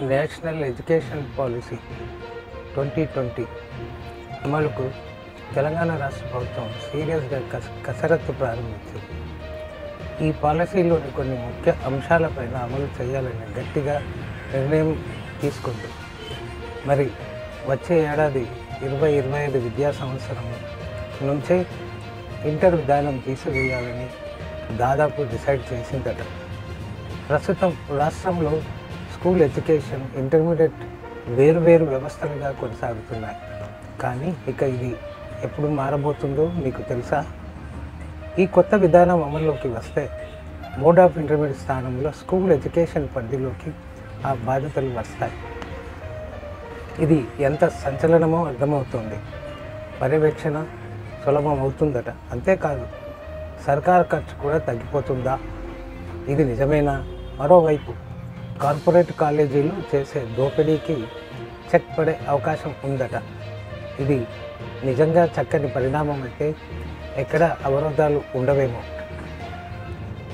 National education policy 2020 అమలుకు తెలంగాణ రాష్ట్ర ప్రభుత్వం సీరియస్గా కసరత్తు ప్రారంభించింది. ఈ పాలసీలోని కొన్ని ముఖ్య అంశాలపైన అమలు చేయాలని గట్టిగా నిర్ణయం తీసుకుంది. మరి వచ్చే ఏడాది 2025 విద్యా సంవత్సరం నుంచే ఇంటర్ విధానం తీసివేయాలని దాదాపు డిసైడ్ చేసిందట. ప్రస్తుతం రాష్ట్రంలో స్కూల్ ఎడ్యుకేషన్, ఇంటర్మీడియట్ వేరువేరు వ్యవస్థలుగా కొనసాగుతున్నాయి. కానీ ఇక ఇది ఎప్పుడు మారబోతుందో మీకు తెలుసా? ఈ కొత్త విధానం అమల్లోకి వస్తే బోర్డ్ ఆఫ్ ఇంటర్మీడియట్ స్థానంలో స్కూల్ ఎడ్యుకేషన్ పరిధిలోకి ఆ బాధ్యతలు వస్తాయి. ఇది ఎంత సంచలనమో అర్థమవుతుంది. పర్యవేక్షణ సులభం అవుతుందట. అంతేకాదు, సర్కార్ ఖర్చు కూడా తగ్గిపోతుందా? ఇది నిజమేనా? మరోవైపు కార్పొరేట్ కాలేజీలు చేసే దోపిడీకి చెక్ పడే అవకాశం ఉందట. ఇది నిజంగా చక్కని పరిణామం అయితే ఎక్కడ అవరోధాలు ఉండవేమో.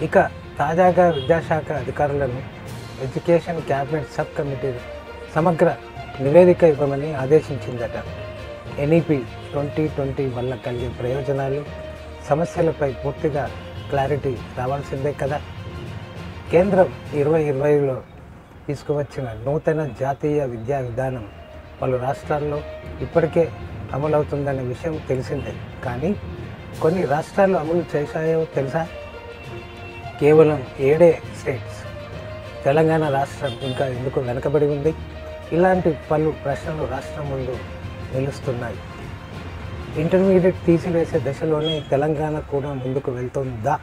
ఇక తాజాగా విద్యాశాఖ అధికారులను ఎడ్యుకేషన్ క్యాబినెట్ సబ్ కమిటీ సమగ్ర నివేదిక ఇవ్వమని ఆదేశించిందట. ఎన్ఈపీ 2020 వల్ల కలిగే ప్రయోజనాలు, సమస్యలపై పూర్తిగా క్లారిటీ రావాల్సిందే కదా. కేంద్రం 2020లో తీసుకువచ్చిన నూతన జాతీయ విద్యా విధానం పలు రాష్ట్రాల్లో ఇప్పటికే అమలవుతుందనే విషయం తెలిసిందే. కానీ కొన్ని రాష్ట్రాలు అమలు చేశాయో తెలుసా? కేవలం 7 స్టేట్స్. తెలంగాణ రాష్ట్రం ఇంకా ఎందుకు వెనకబడి ఉంది? ఇలాంటి పలు ప్రశ్నలు రాష్ట్రం ముందు నిలుస్తున్నాయి. ఇంటర్మీడియట్ తీసివేసే దశలోనే తెలంగాణ కూడా ముందుకు వెళ్తుందా?